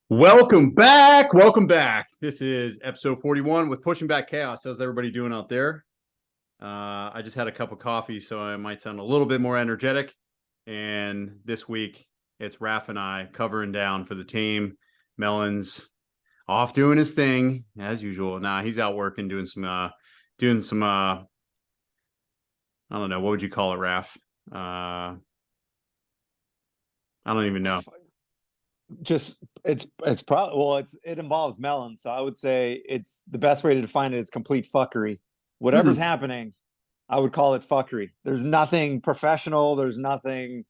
Welcome back. Welcome back. This is episode 41 with Pushing Back Chaos. How's everybody doing out there? I just had a cup of coffee, so I might sound a little bit more energetic. And this week, it's Raf and I covering down for the team. Melon's off doing his thing as usual. Nah, he's out working, doing some I don't know, what would you call it, Raf? I don't even know. Just it's probably it involves melon, so I would say it's the best way to define it is complete fuckery. Whatever's happening, I would call it fuckery. There's nothing professional. There's nothing,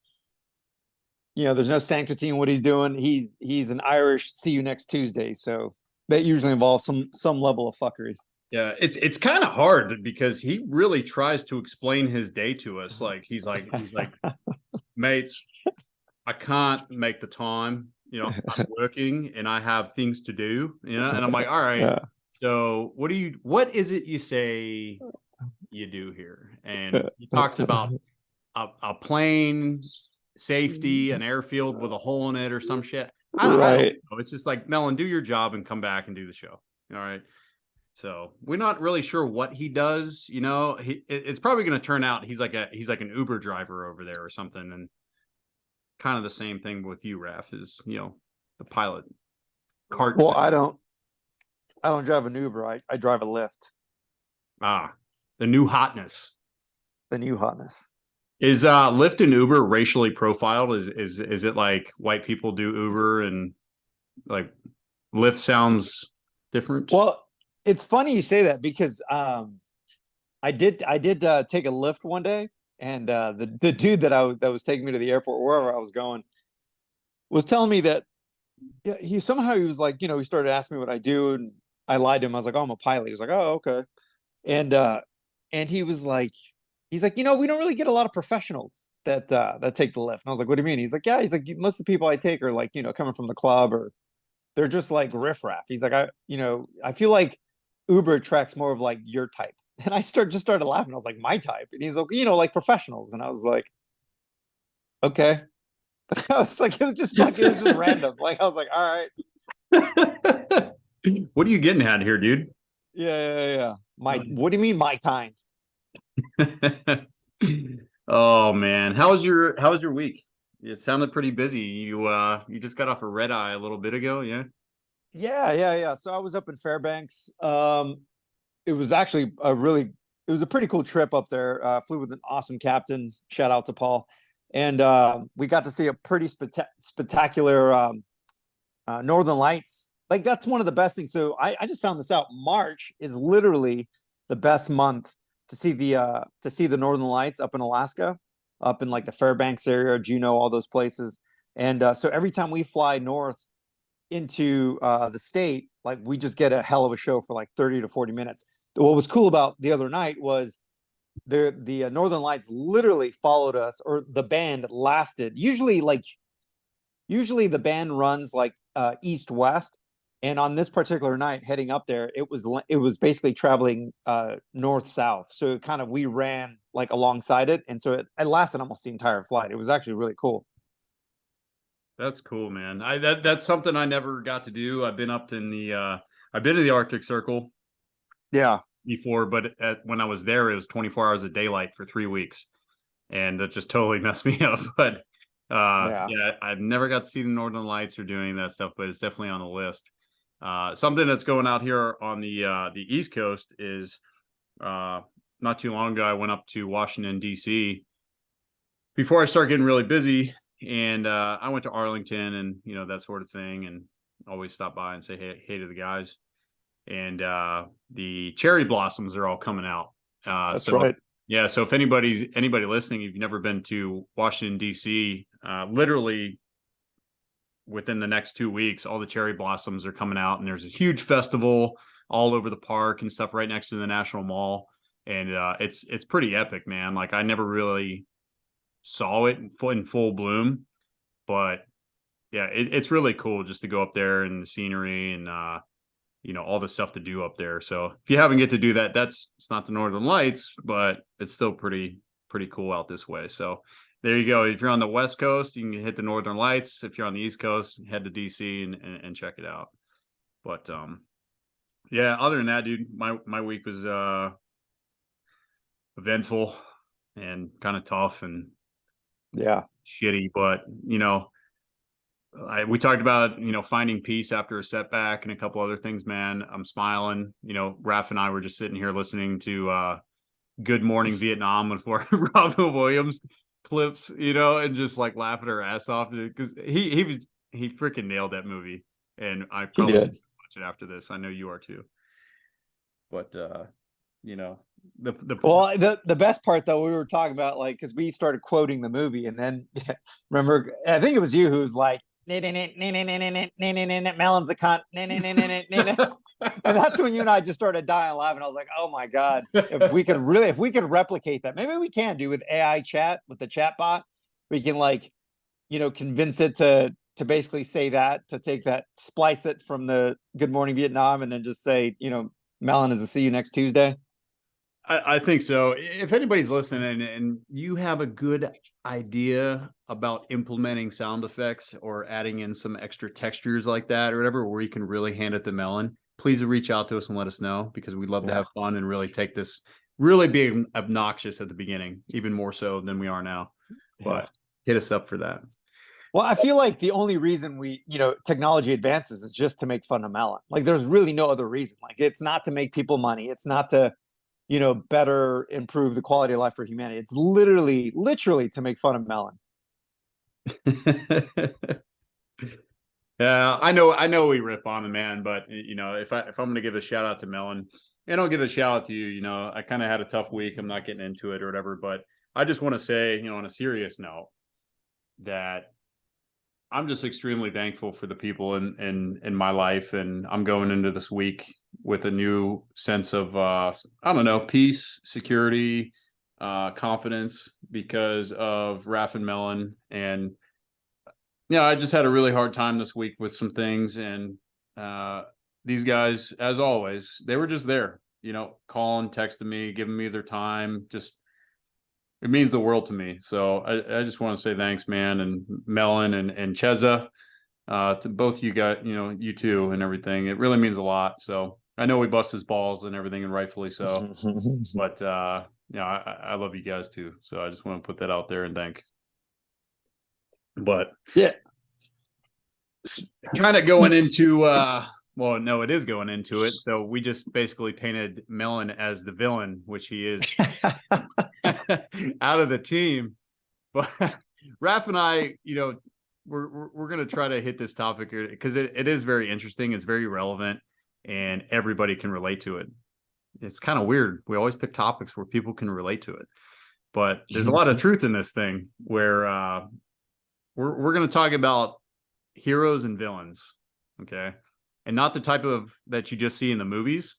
there's no sanctity in what he's doing. He's an Irish see you next Tuesday, so that usually involves some level of fuckery. Yeah, it's kind of hard because he really tries to explain his day to us. Like he's like, mates, I can't make the time. I'm working and I have things to do. And I'm like, all right. Yeah. So what is it you say you do here? And he talks about a plane safety, an airfield with a hole in it or some shit. I don't know. It's just like, Melon, do your job and come back and do the show. All right. So we're not really sure what he does. It's probably going to turn out he's like an Uber driver over there or something. And kind of the same thing with you, Raf, is the pilot cart. Well, I don't drive an Uber. I drive a Lyft. The new hotness. The new hotness. Is Lyft and Uber racially profiled? Is it like white people do Uber and like Lyft sounds different? Well, it's funny you say that because I did take a Lyft one day. And the dude that was taking me to the airport, wherever I was going, was telling me that he was like, he started asking me what I do, and I lied to him. I was like, oh, I'm a pilot. He was like, oh, okay. And he was like, we don't really get a lot of professionals that take the Lyft. And I was like, what do you mean? He's like, yeah. He's like, most of the people I take are like, coming from the club, or they're just like riffraff. He's like, I feel like Uber attracts more of like your type. And I just started laughing. I was like, my type. And he's like, like professionals. And I was like, okay. I was like, it was just random. Like, I was like, all right. What are you getting at here, dude? Yeah. What do you mean my kind? Oh man. How was your week? It sounded pretty busy. You just got off a red eye a little bit ago, yeah? Yeah. So I was up in Fairbanks. It was actually it was a pretty cool trip up there. Flew with an awesome captain. Shout out to Paul. And we got to see a pretty spectacular Northern Lights. Like, that's one of the best things. So I just found this out. March is literally the best month to see the Northern Lights up in Alaska, up in like the Fairbanks area, Juneau, all those places. And so every time we fly north into the state, like, we just get a hell of a show for like 30 to 40 minutes. What was cool about the other night was the Northern Lights literally followed us, or the band lasted. Usually the band runs like east west, and on this particular night heading up there, it was basically traveling north south. So we ran like alongside it, and so it lasted almost the entire flight. It was actually really cool. That's cool, man. That's something I never got to do. I've been to the Arctic Circle. Yeah. Before, but when I was there, it was 24 hours of daylight for 3 weeks, and that just totally messed me up. But yeah, I've never got to see the Northern Lights or doing that stuff, but it's definitely on the list. Something that's going out here on the East Coast is not too long ago, I went up to Washington, D.C. before I started getting really busy, and I went to Arlington and that sort of thing, and always stop by and say hey to the guys. And the cherry blossoms are all coming out. That's right. Yeah. So if anybody listening, if you've never been to Washington, D.C., literally within the next 2 weeks, all the cherry blossoms are coming out, and there's a huge festival all over the park and stuff right next to the National Mall. And it's pretty epic, man. Like, I never really saw it in full bloom, but yeah, it's really cool just to go up there and the scenery and all the stuff to do up there. So if you haven't get to do that, it's not the Northern Lights, but it's still pretty cool out this way. So there you go. If you're on the West Coast, you can hit the Northern Lights. If you're on the East Coast, head to DC and check it out. But yeah, other than that, dude, my week was eventful and kind of tough and Yeah. shitty. But we talked about finding peace after a setback and a couple other things. Man, I'm smiling. Raf and I were just sitting here listening to Good Morning Vietnam with Robin Williams clips, and just like laughing our ass off because he freaking nailed that movie, and I probably will watch it after this. I know you are too. But the best part though, we were talking about like because we started quoting the movie, and then remember, I think it was you who was like, Melon's a cunt. And that's when you and I just started dying laughing. I was like, oh my God, if we could replicate that, maybe we can do with AI chat, with the chat bot, we can convince it to basically say that, to take that, splice it from the Good Morning Vietnam, and then just say, Melon is a see you next Tuesday. I think so. If anybody's listening and you have a good idea about implementing sound effects or adding in some extra textures like that or whatever, where you can really hand it to Melon, please reach out to us and let us know, because we'd love to have fun and really take this, really being obnoxious at the beginning, even more so than we are now. But hit us up for that. Well, I feel like the only reason technology advances is just to make fun of Melon. Like there's really no other reason. Like it's not to make people money. It's not to better improve the quality of life for humanity. It's literally to make fun of Melon. Yeah, I know we rip on him, man, but if I'm going to give a shout out to Melon, and I'll give a shout out to you, I kind of had a tough week. I'm not getting into it or whatever, but I just want to say, on a serious note, that I'm just extremely thankful for the people in my life, and I'm going into this week with a new sense of peace, security, confidence, because of Raf and Melon. And I just had a really hard time this week with some things, and these guys, as always, they were just there, calling, texting me, giving me their time. Just, it means the world to me. So I just want to say thanks, man, and Melon and Cheza, to both you guys, you two and everything. It really means a lot. So I know we bust his balls and everything, and rightfully so. But I love you guys too. So I just want to put that out there and thank. But yeah, kind of going into well, no, it is going into it. So we just basically painted Melon as the villain, which he is out of the team. But Raf and I, we're going to try to hit this topic because it is very interesting. It's very relevant, and everybody can relate to it. It's kind of weird. We always pick topics where people can relate to it, but there's a lot of truth in this thing where we're going to talk about heroes and villains. Okay. And not the type of that you just see in the movies,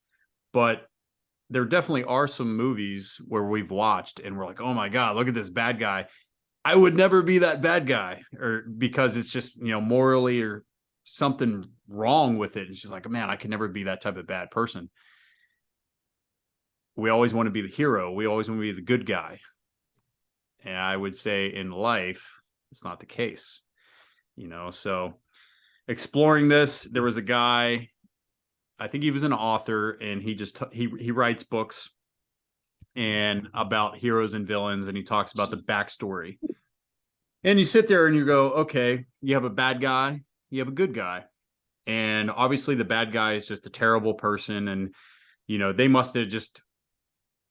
but there definitely are some movies where we've watched and we're like, oh my God, look at this bad guy. I would never be that bad guy, or because it's just, morally or something wrong with it. It's just like, man, I can never be that type of bad person. We always want to be the hero. We always want to be the good guy. And I would say in life, it's not the case, so exploring this, there was a guy, I think he was an author, and he writes books and about heroes and villains, and he talks about the backstory. And you sit there and you go, okay, you have a bad guy, you have a good guy. And obviously the bad guy is just a terrible person, and they must have just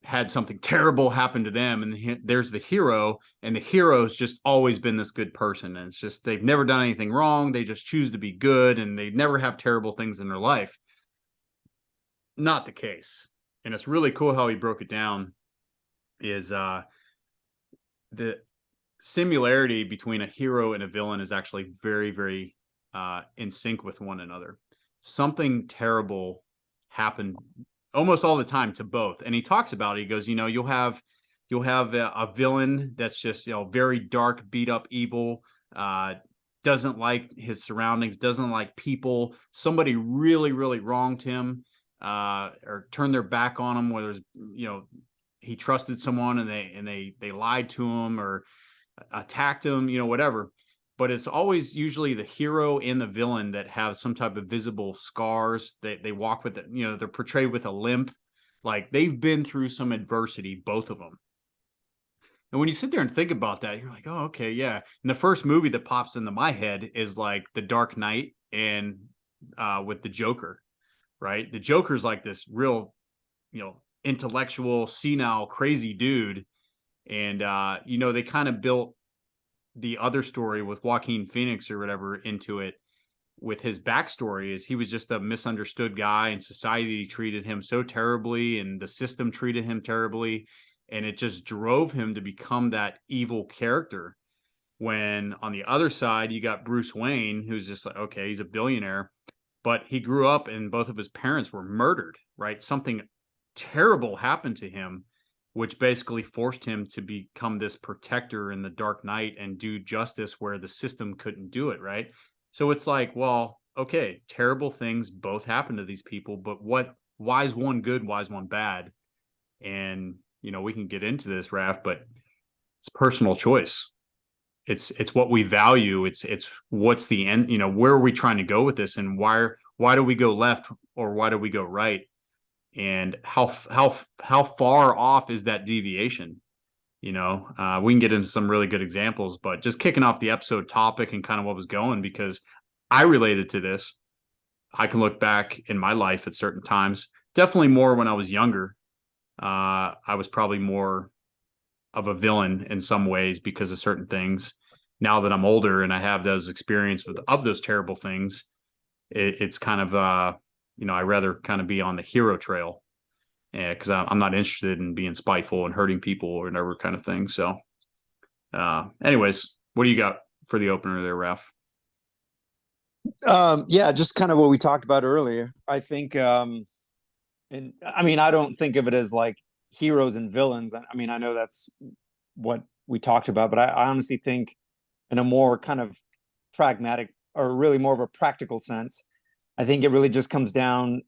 had something terrible happen to them, and there's the hero, and the hero's just always been this good person, and it's just they've never done anything wrong, they just choose to be good, and they never have terrible things in their life. Not the case. And it's really cool how he broke it down, is the similarity between a hero and a villain is actually very, very in sync with one another. Something terrible happened almost all the time to both. And he talks about it. He goes, you'll have a villain that's just, very dark, beat up, evil, doesn't like his surroundings, doesn't like people. Somebody really, really wronged him, or turned their back on him, whether it's, he trusted someone and they lied to him, or, attacked him, you know, whatever. But it's always usually the hero and the villain that have some type of visible scars. They walk with it, you know, they're portrayed with a limp. Like they've been through some adversity, both of them. And when you sit there and think about that, you're like, oh, okay, yeah. And the first movie that pops into my head is like The Dark Knight and with the Joker, right? The Joker's like this real, you know, intellectual, senile, crazy dude. And you know, they kind of built the other story with Joaquin Phoenix or whatever into it with his backstory is he was just a misunderstood guy and society treated him so terribly and the system treated him terribly. And it just drove him to become that evil character. When on the other side, you got Bruce Wayne, who's just like, okay, he's a billionaire, but he grew up and both of his parents were murdered, right? Something terrible happened to him, which basically forced him to become this protector in the Dark Knight and do justice where the system couldn't do it, right? So it's like, well, okay, terrible things both happen to these people, but why is one good, why is one bad? And, you know, we can get into this, Raf, but it's personal choice. It's what we value. It's what's the end, you know, where are we trying to go with this and why do we go left or why do we go right? And how far off is that deviation? You know, we can get into some really good examples, but just kicking off the episode topic and kind of what was going, because I related to this. I can look back in my life at certain times, definitely more when I was younger. I was probably more of a villain in some ways because of certain things. Now that I'm older and I have those experiences of those terrible things, it's kind of, you know, I rather kind of be on the hero trail because I'm not interested in being spiteful and hurting people or whatever kind of thing. So anyways, what do you got for the opener there, Raf? Yeah, just kind of what we talked about earlier. I think, and I mean, I don't think of it as like heroes and villains. I mean, I know that's what we talked about, but I honestly think in a more kind of pragmatic or really more of a practical sense, I think it really just comes down,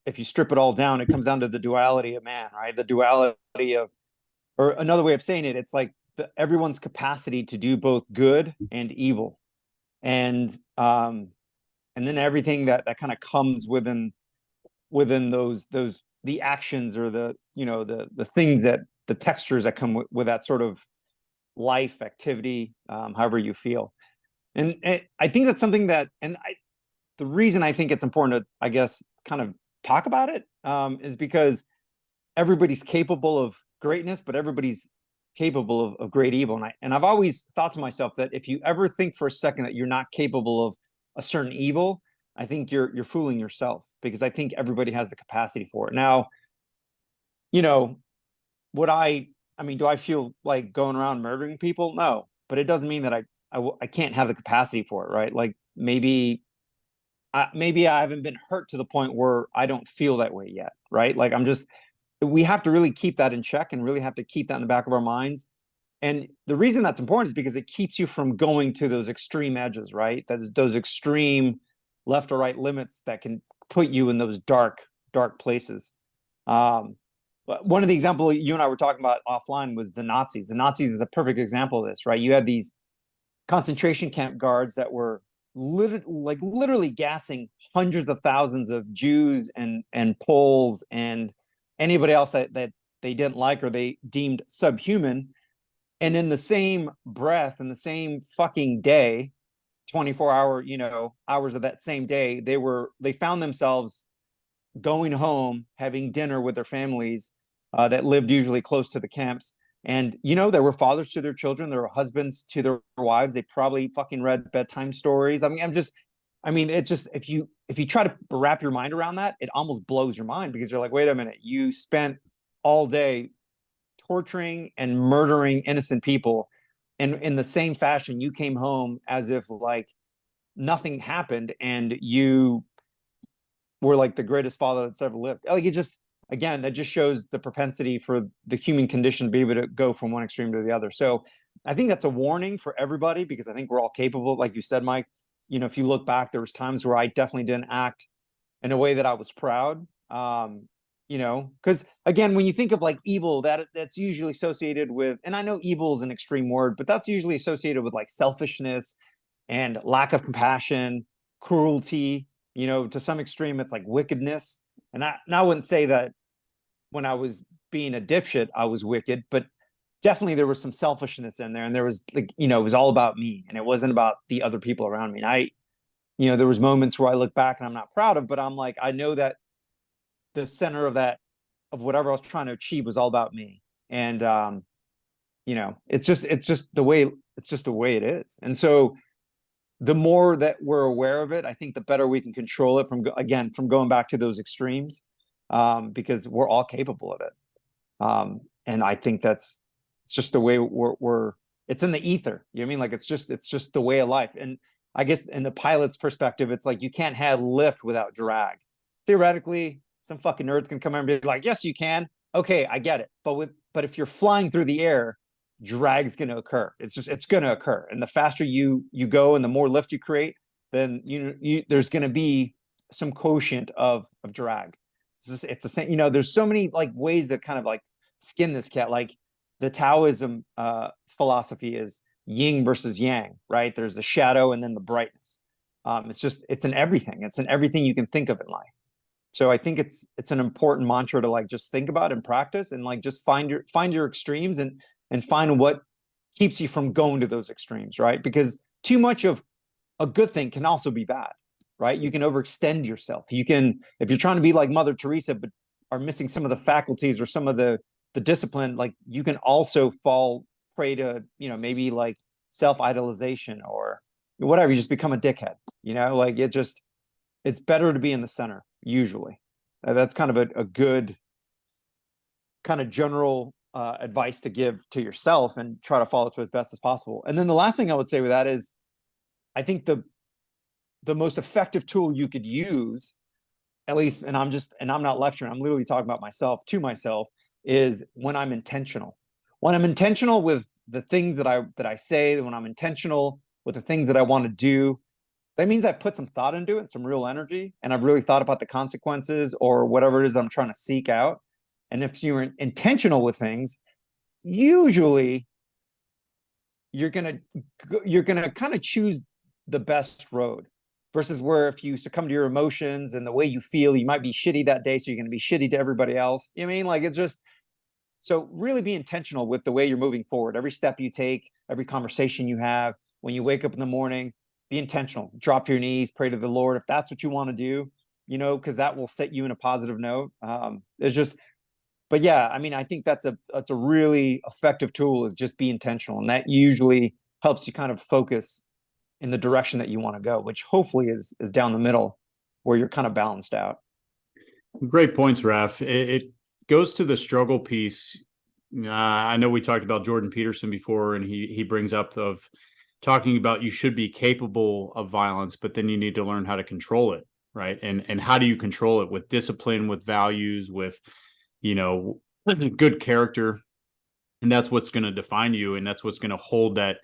if you strip it all down, it comes down to the duality of man, right? The duality of, or another way of saying it, it's like everyone's capacity to do both good and evil. And then everything that kind of comes within those the actions or the, you know, the things that the textures that come with that sort of life activity, however you feel. And I think that's something that, and the reason I think it's important to, I guess, kind of talk about it is because everybody's capable of greatness, but everybody's capable of great evil. And I've always thought to myself that if you ever think for a second that you're not capable of a certain evil, I think you're fooling yourself, because I think everybody has the capacity for it. Now, you know, I mean, do I feel like going around murdering people? No, but it doesn't mean that I can't have the capacity for it, right? Like maybe I haven't been hurt to the point where I don't feel that way yet, right? Like we have to really keep that in check and really have to keep that in the back of our minds. And the reason that's important is because it keeps you from going to those extreme edges, right? Those extreme left or right limits that can put you in those dark places. But one of the examples you and I were talking about offline was the Nazis. The Nazis is a perfect example of this, right? You had these concentration camp guards that were literally gassing hundreds of thousands of Jews and Poles and anybody else that they didn't like or they deemed subhuman. And in the same breath, in the same fucking day, 24-hour, you know, hours of that same day, they found themselves going home, having dinner with their families that lived usually close to the camps. And, you know, there were fathers to their children, there were husbands to their wives. They probably fucking read bedtime stories. I mean, it just, if you try to wrap your mind around that, it almost blows your mind, because you're like, wait a minute, you spent all day torturing and murdering innocent people. And in the same fashion, you came home as if like nothing happened and you were like the greatest father that's ever lived. Like, it just, again, that just shows the propensity for the human condition to be able to go from one extreme to the other. So I think that's a warning for everybody, because I think we're all capable. Like you said, Mike, you know, if you look back, there was times where I definitely didn't act in a way that I was proud. You you know, because again, when you think of like evil, that's usually associated with, and I know evil is an extreme word, but that's usually associated with like selfishness and lack of compassion, cruelty, you know, to some extreme, it's like wickedness. And I wouldn't say that when I was being a dipshit, I was wicked, but definitely there was some selfishness in there. And there was like, you know, it was all about me and it wasn't about the other people around me. And you know, there was moments where I look back and I'm not proud of, but I'm like, I know that the center of that, of whatever I was trying to achieve was all about me. And, you know, it's just the way, it's just the way it is. And so the more that we're aware of it, I think the better we can control it from, again, from going back to those extremes, because we're all capable of it. And I think it's just the way we're it's in the ether. You know what I mean? Like, it's just the way of life. And I guess in the pilot's perspective, it's like, you can't have lift without drag. Theoretically, some fucking nerds can come in and be like, yes, you can. Okay, I get it. But if you're flying through the air, drag's going to occur. It's going to occur. And the faster you go and the more lift you create, then there's going to be some quotient of drag. It's the same, you know, there's so many like ways that kind of like skin this cat. Like the Taoism philosophy is yin versus yang, right? There's the shadow and then the brightness. It's in everything. It's in everything you can think of in life. So I think it's an important mantra to like just think about and practice, and like just find your extremes and find what keeps you from going to those extremes, right? Because too much of a good thing can also be bad, right? You can overextend yourself. You can, if you're trying to be like Mother Teresa, but are missing some of the faculties or some of the discipline, like you can also fall prey to, you know, maybe like self-idolization or whatever. You just become a dickhead, you know, like it's better to be in the center usually. That's kind of a good kind of general advice to give to yourself, and try to follow it to as best as possible. And then the last thing I would say with that is, I think the most effective tool you could use, at least, and I'm not lecturing, I'm literally talking about myself to myself, is when I'm intentional. When I'm intentional with the things that I say, when I'm intentional with the things that I want to do, that means I put some thought into it, some real energy, and I've really thought about the consequences or whatever it is I'm trying to seek out. And if you're intentional with things, usually you're gonna kind of choose the best road, versus where if you succumb to your emotions and the way you feel, you might be shitty that day, so you're going to be shitty to everybody else. You know what I mean? Like, it's just, so really be intentional with the way you're moving forward. Every step you take, every conversation you have, when you wake up in the morning, be intentional. Drop your knees, pray to the Lord if that's what you want to do, you know, because that will set you in a positive note. It's just, but yeah, I mean, I think that's a really effective tool, is just be intentional, and that usually helps you kind of focus in the direction that you want to go, which hopefully is down the middle, where you're kind of balanced out. Great points, Raf. It goes to the struggle piece. I know we talked about Jordan Peterson before, and he brings up of talking about you should be capable of violence, but then you need to learn how to control it, right? And how do you control it? With discipline, with values, with, you know, good character. And that's what's going to define you, and that's what's going to hold that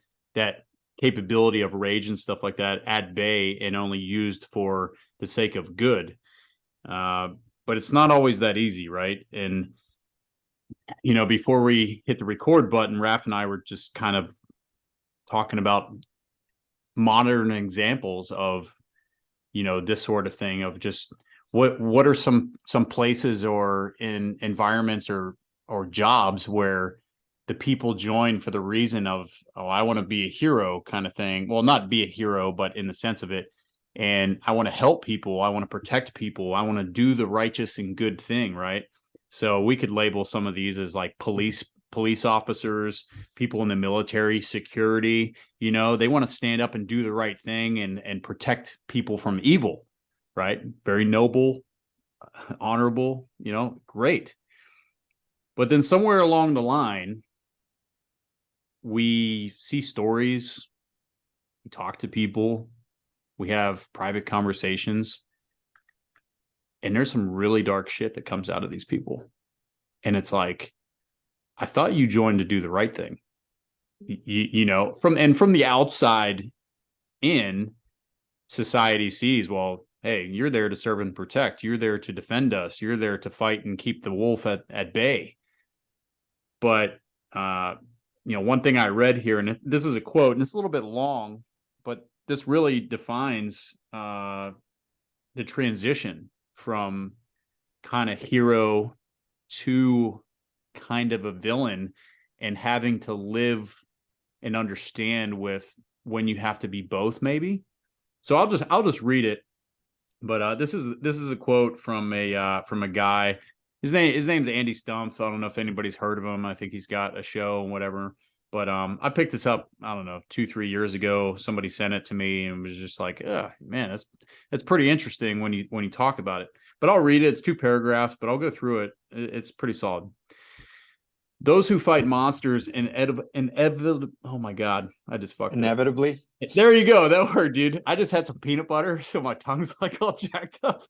capability of rage and stuff like that at bay, and only used for the sake of good. But it's not always that easy, right? And, you know, before we hit the record button, Raf and I were just kind of talking about modern examples of, you know, this sort of thing, of just what are some places or in environments or jobs where the people join for the reason of, oh, I want to be a hero kind of thing. Well, not be a hero, but in the sense of it. And I want to help people. I want to protect people. I want to do the righteous and good thing, right? So we could label some of these as like police officers, people in the military, security. You know, they want to stand up and do the right thing and protect people from evil, right? Very noble, honorable, you know, great. But then somewhere along the line, we see stories, we talk to people, we have private conversations, and there's some really dark shit that comes out of these people. And it's like, I thought you joined to do the right thing. You know, from the outside in, society sees, well, hey, you're there to serve and protect. You're there to defend us. You're there to fight and keep the wolf at bay. But, one thing I read here, and this is a quote, and it's a little bit long, but this really defines the transition from kind of hero to kind of a villain, and having to live and understand with when you have to be both, maybe. So I'll just read it. But this is a quote from a guy. His name's Andy Stumpf. I don't know if anybody's heard of him. I think he's got a show and whatever. But I picked this up, I don't know, 2-3 years ago. Somebody sent it to me and was just like, man, that's pretty interesting when you talk about it. But I'll read it. It's 2 paragraphs, but I'll go through it. It's pretty solid. Those who fight monsters inevitably. Oh my God, I just fucked inevitably. It. There you go. That word, dude. I just had some peanut butter, so my tongue's like all jacked up.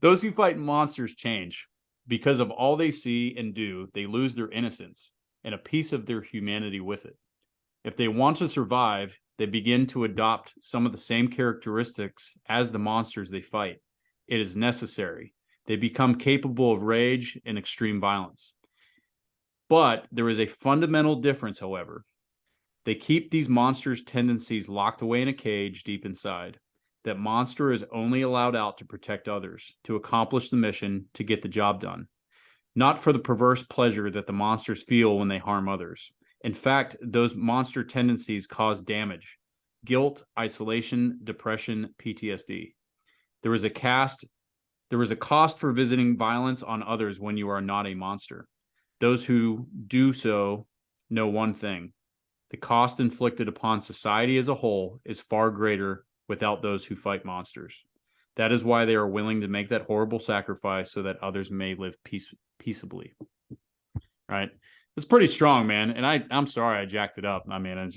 Those who fight monsters change. Because of all they see and do, they lose their innocence and a piece of their humanity with it. If they want to survive, they begin to adopt some of the same characteristics as the monsters they fight. It is necessary. They become capable of rage and extreme violence. But there is a fundamental difference, however. They keep these monsters' tendencies locked away in a cage deep inside. That monster is only allowed out to protect others, to accomplish the mission, to get the job done. Not for the perverse pleasure that the monsters feel when they harm others. In fact, those monster tendencies cause damage, guilt, isolation, depression, PTSD. There is a cost for visiting violence on others when you are not a monster. Those who do so know one thing. The cost inflicted upon society as a whole is far greater without those who fight monsters. That is why they are willing to make that horrible sacrifice so that others may live peaceably. Right? It's pretty strong, man. And I'm sorry I jacked it up. I mean,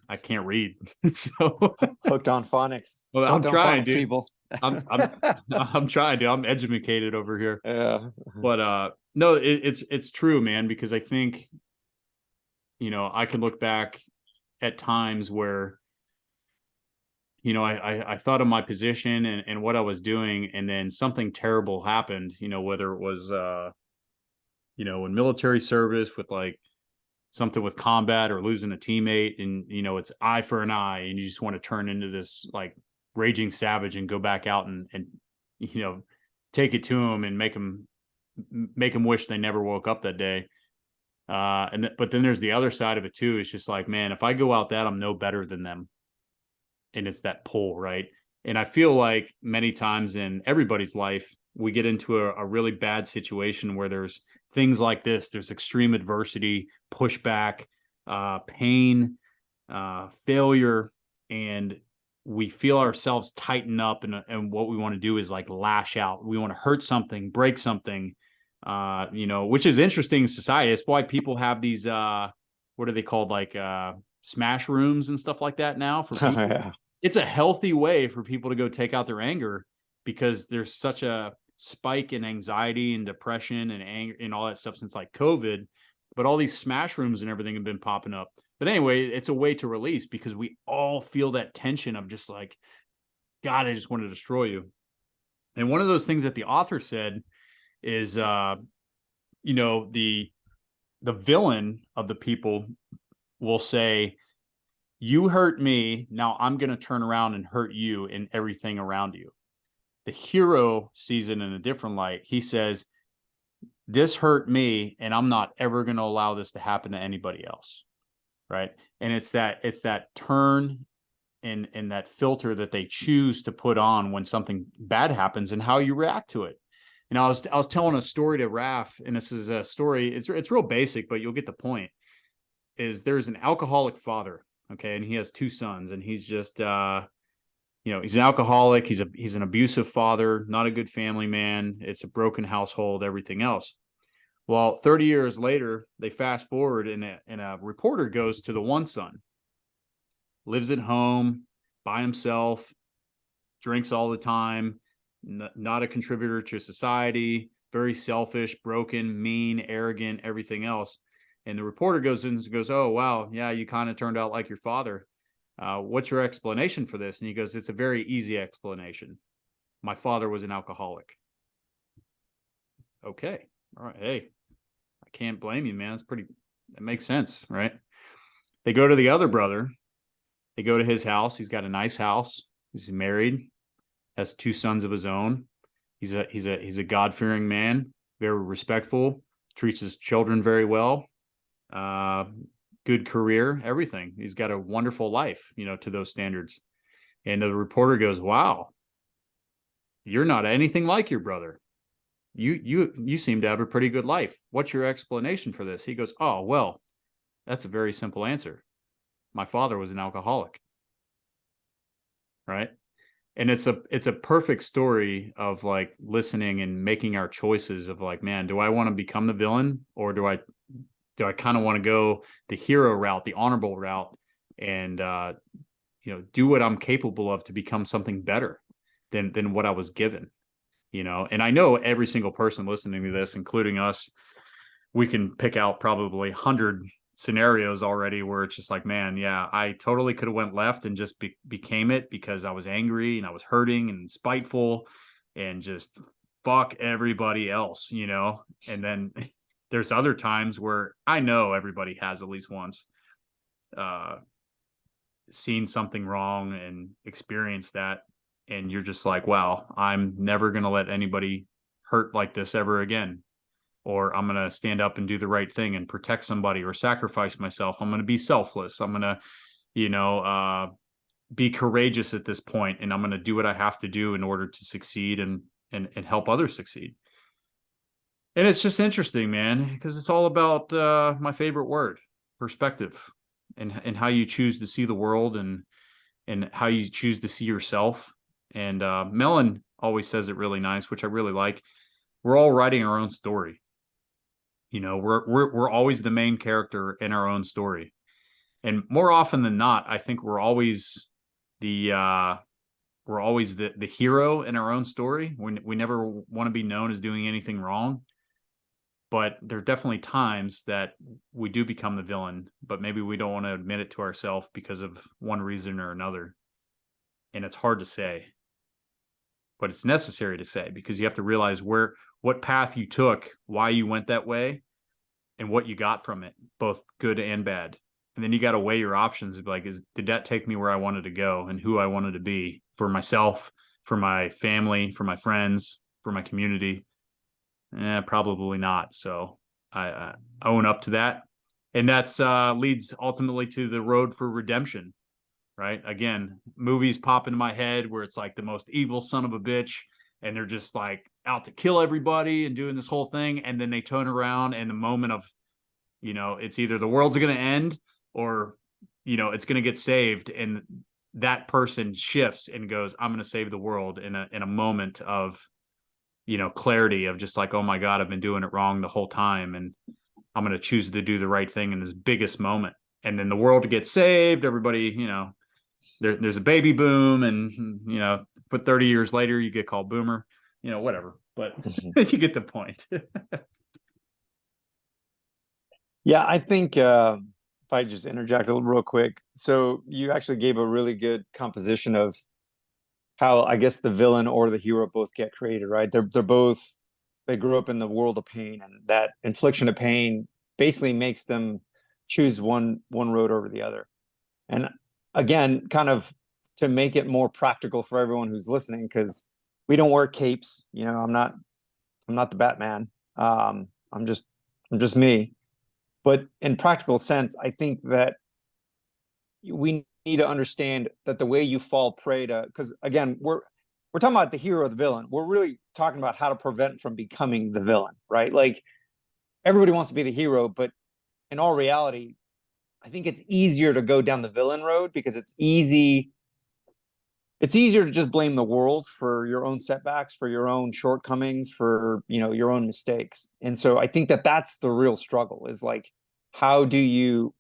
I can't read. So hooked on phonics. Well, I'm trying, dude. People. I'm trying to. I'm educated over here. Yeah. But no, it's true, man, because I think, I can look back at times where, I thought of my position and what I was doing, and then something terrible happened, whether it was, in military service with like something with combat or losing a teammate, and, it's eye for an eye, and you just want to turn into this like raging savage and go back out and take it to them and make them wish they never woke up that day. But then there's the other side of it too. It's just like, man, if I go out that, I'm no better than them. And it's that pull, right? And I feel like many times in everybody's life, we get into a really bad situation where there's things like this. There's extreme adversity, pushback, pain, failure, and we feel ourselves tighten up. And what we want to do is like lash out. We want to hurt something, break something, which is interesting in society. It's why people have these, what are they called? Like smash rooms and stuff like that now for people. Yeah. It's a healthy way for people to go take out their anger, because there's such a spike in anxiety and depression and anger and all that stuff since like COVID. But all these smash rooms and everything have been popping up. But anyway, it's a way to release, because we all feel that tension of just like, God, I just want to destroy you. And one of those things that the author said is, the villain of the people will say, you hurt me, now I'm going to turn around and hurt you and everything around you. The hero sees it in a different light. He says, this hurt me, and I'm not ever going to allow this to happen to anybody else. Right. And it's that turn and that filter that they choose to put on when something bad happens, and how you react to it. And I was telling a story to Raf, and this is a story. It's real basic, but you'll get the point. Is there's an alcoholic father. Okay. And he has 2 sons, and he's just, he's an alcoholic. He's an abusive father, not a good family man. It's a broken household, everything else. Well, 30 years later, they fast forward, and a reporter goes to the one son, lives at home by himself, drinks all the time, not a contributor to society, very selfish, broken, mean, arrogant, everything else. And the reporter goes in and goes, oh, wow, yeah, you kind of turned out like your father. What's your explanation for this? And he goes, it's a very easy explanation. My father was an alcoholic. Okay. All right. Hey, I can't blame you, man. That makes sense, right? They go to the other brother. They go to his house. He's got a nice house. He's married, has 2 sons of his own. He's a God-fearing man, very respectful, treats his children very well. Good career, everything. He's got a wonderful life, to those standards. And the reporter goes, "Wow, you're not anything like your brother. You seem to have a pretty good life. What's your explanation for this?" He goes, "Oh, well, that's a very simple answer. My father was an alcoholic." Right? And it's a perfect story of like listening and making our choices of like, man, do I want to become the villain, or do I kind of want to go the hero route, the honorable route, and do what I'm capable of to become something better than what I was given. And I know every single person listening to this, including us, we can pick out probably 100 scenarios already where it's just like, man, yeah, I totally could have went left and just became it because I was angry and I was hurting and spiteful and just fuck everybody else, and then there's other times where I know everybody has at least once seen something wrong and experienced that, and you're just like, wow, I'm never going to let anybody hurt like this ever again, or I'm going to stand up and do the right thing and protect somebody or sacrifice myself. I'm going to be selfless. I'm going to, be courageous at this point, and I'm going to do what I have to do in order to succeed and help others succeed. And it's just interesting, man, because it's all about my favorite word, perspective, and how you choose to see the world and how you choose to see yourself. And Mellon always says it really nice, which I really like. We're all writing our own story. We're always the main character in our own story. And more often than not, I think we're always the hero in our own story. We never want to be known as doing anything wrong. But there are definitely times that we do become the villain, but maybe we don't want to admit it to ourselves because of one reason or another. And it's hard to say, but it's necessary to say, because you have to realize what path you took, why you went that way, and what you got from it, both good and bad. And then you got to weigh your options. Like, did that take me where I wanted to go and who I wanted to be for myself, for my family, for my friends, for my community? Probably not. So I own up to that. And that's leads ultimately to the road for redemption, right? Again, movies pop into my head where it's like the most evil son of a bitch, and they're just like out to kill everybody and doing this whole thing. And then they turn around, and the moment of, it's either the world's going to end or, it's going to get saved. And that person shifts and goes, I'm going to save the world in a moment of, clarity of just like, oh my God, I've been doing it wrong the whole time, and I'm going to choose to do the right thing in this biggest moment. And then the world gets saved. Everybody, there's a baby boom, and, for 30 years later, you get called boomer, whatever, but you get the point. Yeah, I think if I just interject a little real quick. So you actually gave a really good composition of how, I guess, the villain or the hero both get created, right? They grew up in the world of pain, and that infliction of pain basically makes them choose one road over the other. And again, kind of to make it more practical for everyone who's listening, because we don't wear capes, I'm not the Batman. I'm just me. But in practical sense, I think that we need to understand that the way you fall prey to, because again, we're talking about the hero or the villain. We're really talking about how to prevent from becoming the villain, right? Like, everybody wants to be the hero, but in all reality, I think it's easier to go down the villain road because it's easier to just blame the world for your own setbacks, for your own shortcomings, for, your own mistakes. And so I think that that's the real struggle, is like, how do you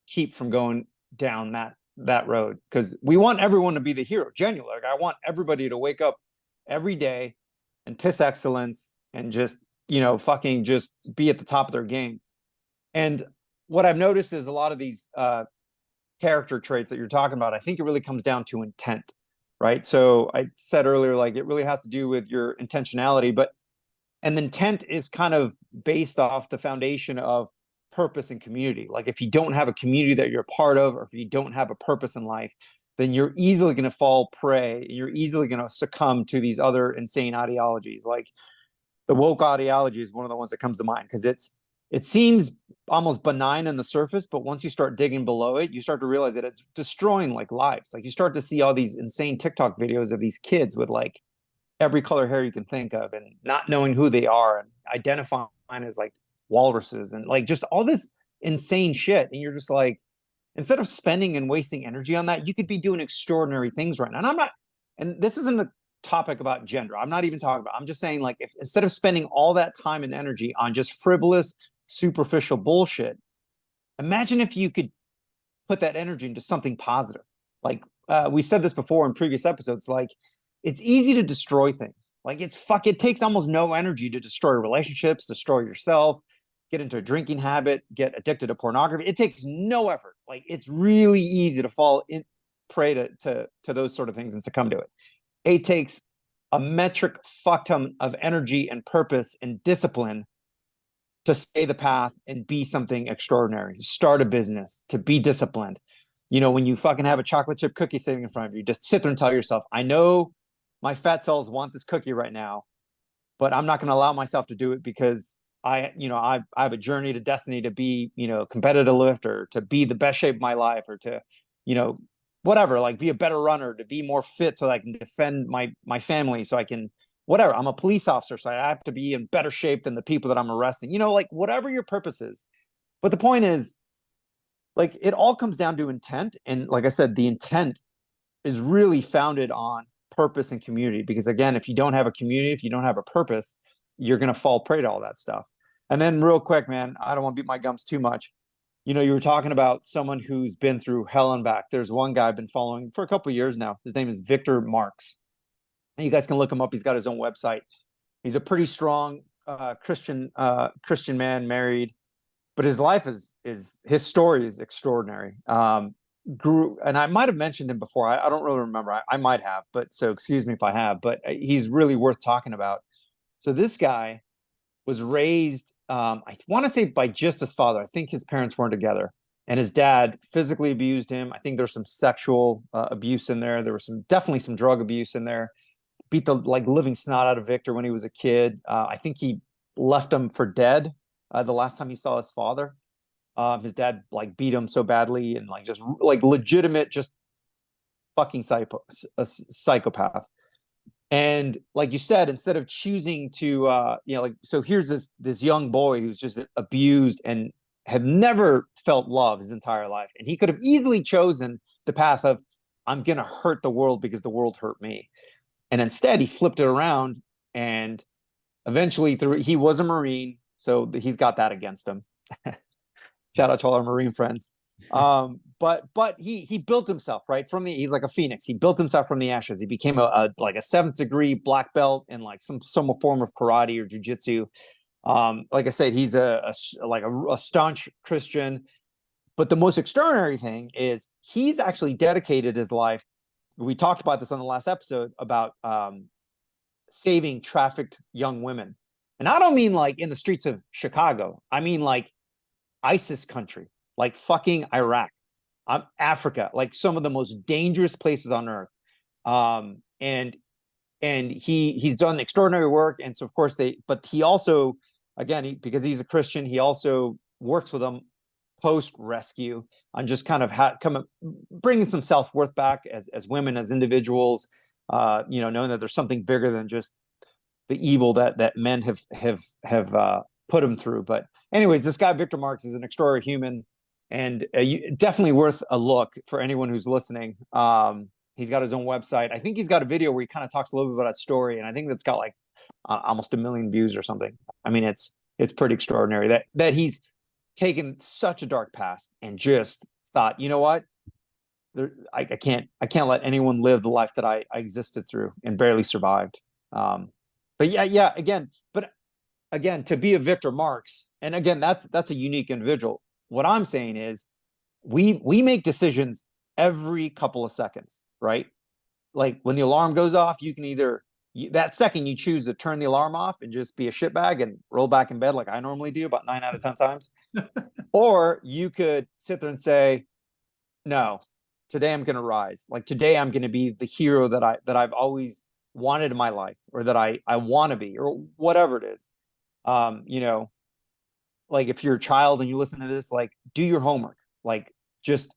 keep from going down that road? Because we want everyone to be the hero, genuinely. Like, I want everybody to wake up every day and piss excellence and just, fucking just be at the top of their game. And what I've noticed is a lot of these character traits that you're talking about, I think it really comes down to intent. right? So I said earlier, like it really has to do with your intentionality, but and the intent is kind of based off the foundation of purpose and community. Like if you don't have a community that you're a part of, or if you don't have a purpose in life, then you're easily going to fall prey. You're easily going to succumb to these other insane ideologies. Like the woke ideology is one of the ones that comes to mind because it seems almost benign on the surface, but once you start digging below it, you start to realize that it's destroying like lives. Like you start to see all these insane TikTok videos of these kids with like every color hair you can think of and not knowing who they are and identifying as like walruses and like just all this insane shit. And you're just like, instead of spending and wasting energy on that, you could be doing extraordinary things right now. And I'm not, and this isn't a topic about gender. I'm not even talking about, I'm just saying like, if instead of spending all that time and energy on just frivolous, superficial bullshit, imagine if you could put that energy into something positive. Like we said this before in previous episodes, like it's easy to destroy things. Like it takes almost no energy to destroy relationships, destroy yourself, get into a drinking habit, get addicted to pornography. It takes no effort. Like it's really easy to fall in prey to those sort of things and succumb to it. It takes a metric fuck ton of energy and purpose and discipline to stay the path and be something extraordinary, to start a business, to be disciplined. You know, when you fucking have a chocolate chip cookie sitting in front of you, just sit there and tell yourself, I know my fat cells want this cookie right now, but I'm not going to allow myself to do it because I have a journey to destiny to be, competitive lifter, to be the best shape of my life, or to, whatever, like be a better runner, to be more fit so that I can defend my family, so I can, whatever. I'm a police officer, so I have to be in better shape than the people that I'm arresting, like whatever your purpose is. But the point is, like, it all comes down to intent. And like I said, the intent is really founded on purpose and community. Because again, if you don't have a community, if you don't have a purpose, you're going to fall prey to all that stuff. And then real quick, man, I don't want to beat my gums too much. You were talking about someone who's been through hell and back. There's one guy I've been following for a couple of years now. His name is Victor Marx. And you guys can look him up. He's got his own website. He's a pretty strong Christian man, married, but his life his story is extraordinary. Grew, and I might have mentioned him before. I don't really remember. I might have, but so excuse me if I have. But he's really worth talking about. So this guy was raised, I want to say by just his father. I think his parents weren't together, and his dad physically abused him. I think there's some sexual abuse in there. There was definitely some drug abuse in there. Beat the living snot out of Victor when he was a kid. I think he left him for dead the last time he saw his father. His dad beat him so badly, and just legitimate, just fucking psychopath. And like you said, instead of choosing to, so here's this young boy who's just been abused and had never felt love his entire life. And he could have easily chosen the path of, I'm going to hurt the world because the world hurt me. And instead he flipped it around, and eventually he was a Marine. So he's got that against him. Shout out to all our Marine friends. But he built himself right from he's like a phoenix. He built himself from the ashes. He became a 7th degree black belt in some form of karate or jujitsu. Like I said, he's a staunch Christian. But the most extraordinary thing is he's actually dedicated his life. We talked about this on the last episode about saving trafficked young women. And I don't mean in the streets of Chicago. I mean ISIS country, fucking Iraq, Africa, some of the most dangerous places on earth. And he's done extraordinary work. And so of course but he also, again, because he's a Christian, he also works with them post rescue on just kind of bringing some self-worth back as women, as individuals, knowing that there's something bigger than just the evil that men have put them through. But anyways, this guy, Victor Marx, is an extraordinary human, and definitely worth a look for anyone who's listening. He's got his own website. I think he's got a video where he kind of talks a little bit about that story, and I think that's got almost 1 million views or something. I mean, it's pretty extraordinary that he's taken such a dark past and just thought, you know what? I can't let anyone live the life that I existed through and barely survived. But yeah, again, to be a Victor Marx, and again, that's a unique individual. What I'm saying is we make decisions every couple of seconds, right? like when the alarm goes off, you can either that second you choose to turn the alarm off and just be a shitbag and roll back in bed like I normally do about 9 out of 10 times, or you could sit there and say, no, today I'm going to rise. Like today I'm going to be the hero that I've always wanted in my life, or that I want to be, or whatever it is. You know, like if you're a child and you listen to this, like do your homework, like just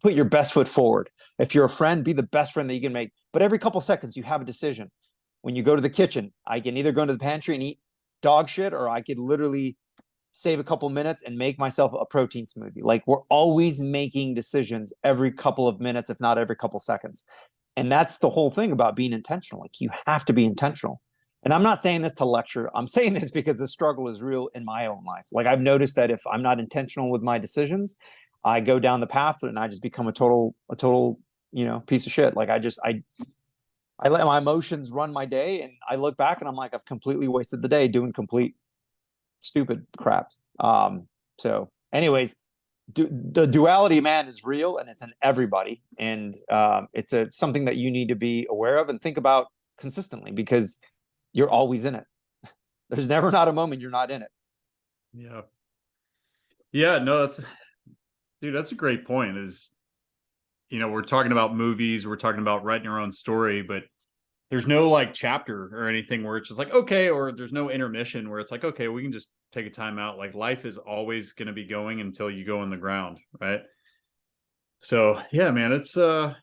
put your best foot forward. If you're a friend, be the best friend that you can make. But every couple seconds, you have a decision. When you go to the kitchen, I can either go into the pantry and eat dog shit, or I could literally save a couple minutes and make myself a protein smoothie. Like we're always making decisions every couple of minutes, if not every couple seconds. And that's the whole thing about being intentional. Like you have to be intentional. And I'm not saying this to lecture. I'm saying this because the struggle is real in my own life. Like I've noticed that if I'm not intentional with my decisions, I go down the path and I just become a total, you know, piece of shit. Like I let my emotions run my day, and I look back and I'm like, I've completely wasted the day doing complete stupid crap. So anyways, the duality, man, is real, and it's in everybody. And it's something that you need to be aware of and think about consistently, because you're always in it. There's never not a moment you're not in it. Yeah. Yeah, no, that's a great point. Is, you know, we're talking about movies, we're talking about writing your own story, but there's no like chapter or anything where it's just like, okay, or there's no intermission where it's like, okay, we can just take a time out. Like life is always going to be going until you go in the ground. Right. So yeah, man, that's a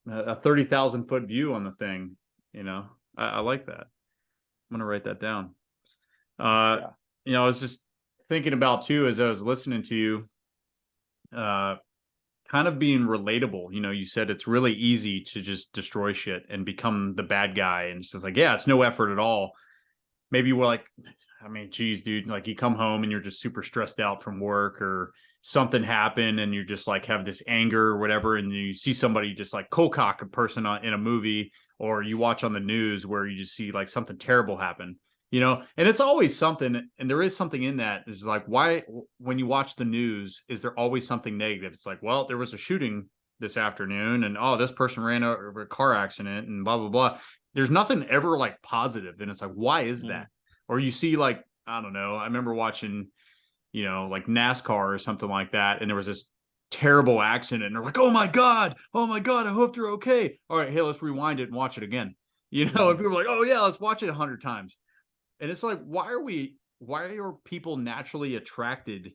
30,000 foot view on the thing. You know, I like that. I'm going to write that down. Yeah. You know, I was just thinking about too, as I was listening to you, kind of being relatable. You know, you said it's really easy to just destroy shit and become the bad guy. And it's just like, yeah, it's no effort at all. Maybe we're like, I mean, geez, dude, like you come home and you're just super stressed out from work, or something happened and you're just like have this anger or whatever. And you see somebody just like cold cock a person in a movie, or you watch on the news where you just see like something terrible happen, you know, and it's always something. And there is something in that. Is like, why, when you watch the news, is there always something negative? It's like, well, there was a shooting this afternoon, and oh, this person ran over a car accident and blah, blah, blah. There's nothing ever like positive. And it's like, why is that? Or you see like, I don't know, I remember watching, you know, like NASCAR or something like that, and there was this terrible accident, and they're like, oh my God, I hope they're okay. All right, hey, let's rewind it and watch it again. You know, and people are like, oh yeah, let's watch it 100 times. And it's like, why are people naturally attracted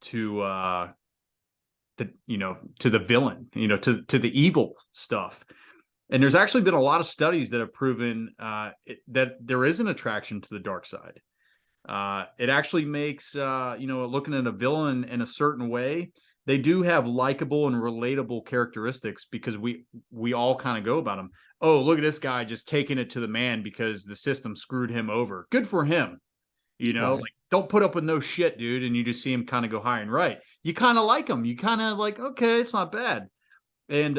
to you know, to the villain, you know, to the evil stuff? And there's actually been a lot of studies that have proven that there is an attraction to the dark side. It actually makes, you know, looking at a villain in a certain way, they do have likable and relatable characteristics, because we all kind of go about them. Oh, look at this guy just taking it to the man because the system screwed him over. Good for him. You know, Right. like don't put up with no shit, dude. And you just see him kind of go high and right. You kind of like him. You kind of like, okay, it's not bad. And,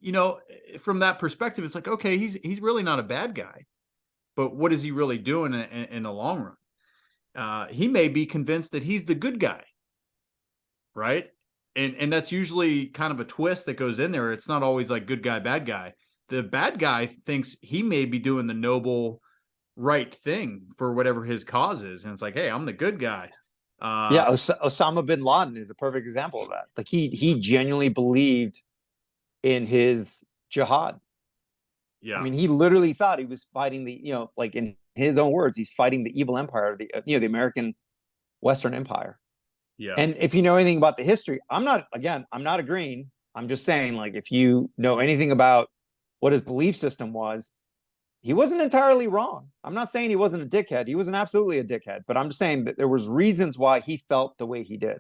you know, from that perspective, it's like, okay, he's really not a bad guy, but what is he really doing in the long run? He may be convinced that he's the good guy, right? And that's usually kind of a twist that goes in there. It's not always like good guy, bad guy. The bad guy thinks he may be doing the noble, right thing for whatever his cause is, and it's like, hey, I'm the good guy. Yeah, Osama bin Laden is a perfect example of that. Like he genuinely believed in his jihad. I Yeah, mean, he literally thought he was fighting the, you know, like in his own words, he's fighting the evil empire, the, you know, the American Western Empire. yeah, And if you know anything about the history, I'm not agreeing. I'm just saying, like, if you know anything about what his belief system was, he wasn't entirely wrong. I'm not saying he wasn't a dickhead. He wasn't absolutely a dickhead, but I'm just saying that there was reasons why he felt the way he did.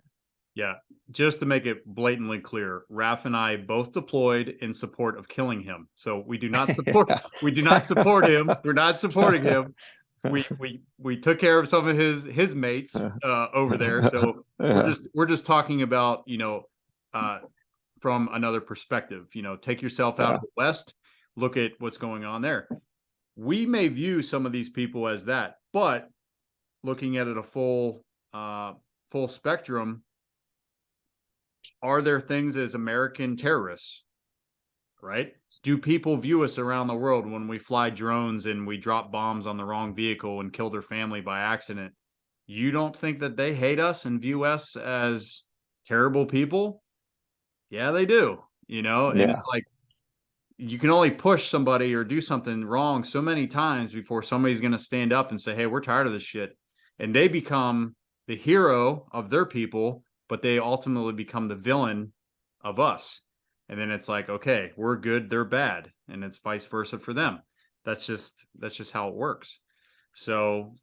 yeah. Just to make it blatantly clear, Raf and I both deployed in support of killing him. So we do not support we do not support him. We're not supporting him. We took care of some of his mates over there. So we're just talking about, you know, from another perspective. You know, take yourself out of the West, look at what's going on there. We may view some of these people as that, but looking at it a full spectrum, are there things as American terrorists, right? Do people view us around the world when we fly drones and we drop bombs on the wrong vehicle and kill their family by accident? You don't think that they hate us and view us as terrible people? Yeah, they do, you know? And it's Yeah. like, you can only push somebody or do something wrong so many times before somebody's going to stand up and say, hey, we're tired of this shit. And they become the hero of their people, but they ultimately become the villain of us. And then it's like, okay, we're good, they're bad. And it's vice versa for them. That's just how it works. So,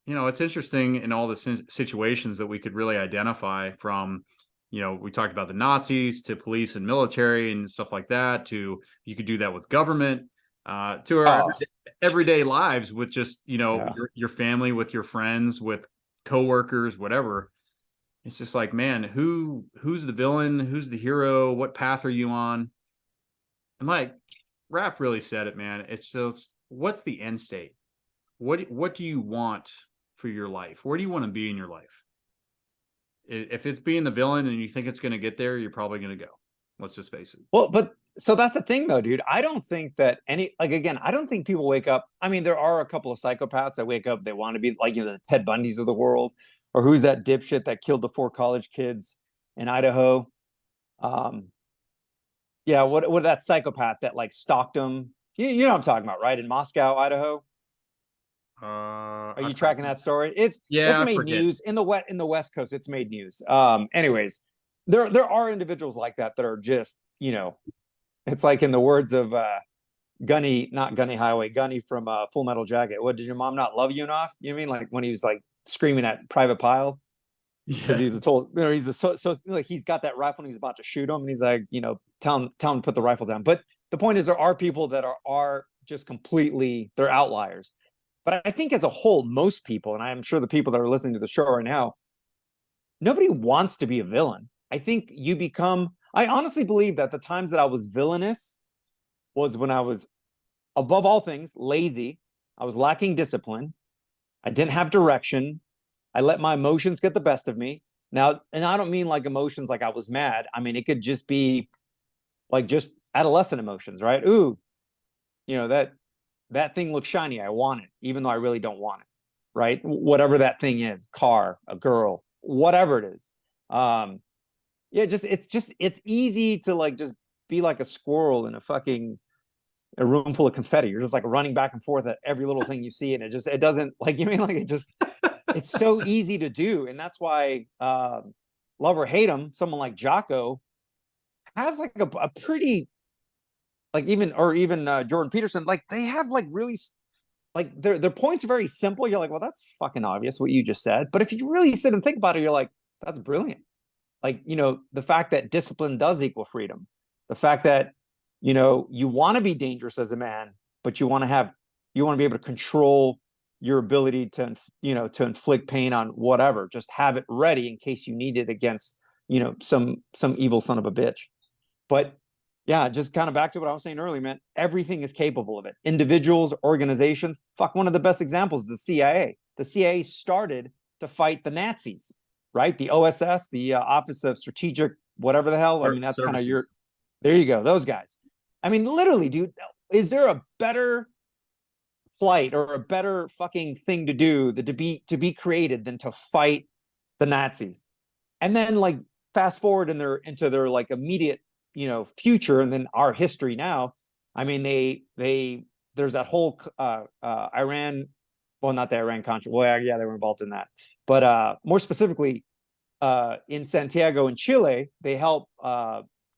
you know, it's interesting in all the situations that we could really identify from, you know, we talked about the Nazis to police and military and stuff like that, to you could do that with government, to our Oh, everyday lives with just, you know, yeah. your family, with your friends, with coworkers, whatever. It's just like, man, who's the villain? Who's the hero? What path are you on? And like Raf really said it, man. It's just, what's the end state? What do you want for your life? Where do you want to be in your life? If it's being the villain and you think it's going to get there, you're probably going to go. Let's just face it. Well, but so that's the thing though, dude. I don't think that again, I don't think people wake up. I mean, there are a couple of psychopaths that wake up, they want to be like, you know, the Ted Bundys of the world, or who's that dipshit that killed the 4 college kids in Idaho? Um, yeah, what that psychopath that like stalked them? You know what I'm talking about, right? In Moscow, Idaho. Are you tracking that story? It's Yeah, I made forget. news in the West Coast. It's made news. Anyways, there are individuals like that that are just, you know, it's like in the words of Gunny, not Gunny Highway, Gunny from Full Metal Jacket. What, did your mom not love you enough? You know what I mean? Like when he was like screaming at Private Pile because Yeah. he was told, you know, he's the so like he's got that rifle and he's about to shoot him, and he's like, you know, tell him to put the rifle down. But the point is, there are people that are just completely, they're outliers. But I think as a whole, most people, and I'm sure the people that are listening to the show right now, nobody wants to be a villain. I think you become, I honestly believe that the times that I was villainous was when I was, above all things, lazy. I was lacking discipline. I didn't have direction. I let my emotions get the best of me. Now, and I don't mean like emotions like I was mad. I mean, it could just be like just adolescent emotions, right? Ooh, you know, that thing looks shiny. I want it, even though I really don't want it, right? Whatever that thing is, car, a girl, whatever it is. Yeah, it's easy to like just be like a squirrel in a room full of confetti. You're just like running back and forth at every little thing you see, and it doesn't, like, you mean, like, it's so easy to do, and that's why love or hate him, someone like Jocko has like a pretty, like, even Jordan Peterson, like they have like really, like their points are very simple. You're like, well, that's fucking obvious what you just said, but if you really sit and think about it, you're like, that's brilliant. Like, you know, the fact that discipline does equal freedom, the fact that, you know, you want to be dangerous as a man, but you want to be able to control your ability to, you know, to inflict pain on whatever, just have it ready in case you need it against, you know, some evil son of a bitch. But yeah, just kind of back to what I was saying earlier, man, everything is capable of it. Individuals, organizations, fuck, one of the best examples is the CIA. The CIA started to fight the Nazis, right? The OSS, the Office of Strategic, whatever the hell. I mean, that's kind of your, Services. there you go, those guys. I mean, literally, dude, is there a better flight or a better fucking thing to do, to be created, than to fight the Nazis? And then like fast forward into their like immediate, you know, future, and then our history now. I mean, there's that whole Iran, well, not the Iran Contra, well, yeah, they were involved in that, but more specifically, in Santiago in Chile, they helped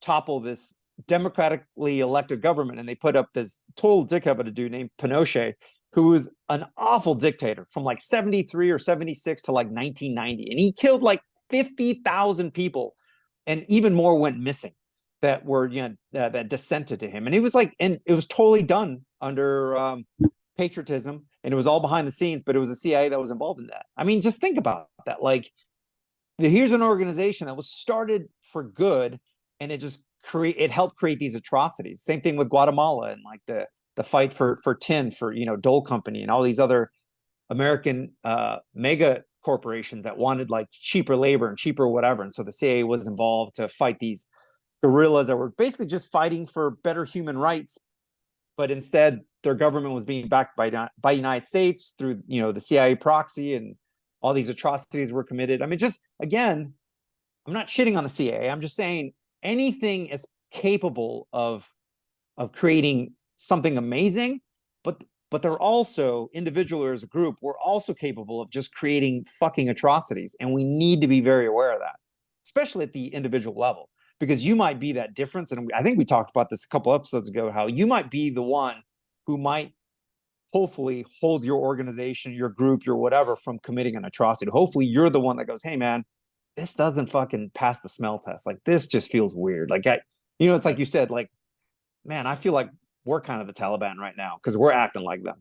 topple this democratically elected government, and they put up this total dickhead of a dude named Pinochet, who was an awful dictator from like 73 or 76 to like 1990, and he killed like 50,000 people, and even more went missing that were, you know, that dissented to him. And it was like, and it was totally done under patriotism, and it was all behind the scenes, but it was the CIA that was involved in that. I mean, just think about that. Like, here's an organization that was started for good, and it helped create these atrocities. Same thing with Guatemala, and like the fight for tin, for, you know, Dole Company and all these other American mega corporations that wanted like cheaper labor and cheaper whatever. And so the CIA was involved to fight these guerrillas that were basically just fighting for better human rights. But instead, their government was being backed by United States through, the CIA proxy, and all these atrocities were committed. I mean, just again, I'm not shitting on the CIA. I'm just saying anything is capable of creating something amazing, but they're also, individual or as a group, we're also capable of just creating fucking atrocities, and we need to be very aware of that, especially at the individual level, because you might be that difference. And I think we talked about this a couple episodes ago, how you might be the one who might hopefully hold your organization, your group, your whatever from committing an atrocity. Hopefully you're the one that goes, hey man, this doesn't fucking pass the smell test. Like, this just feels weird. Like, it's like you said, like, man, I feel like we're kind of the Taliban right now because we're acting like them,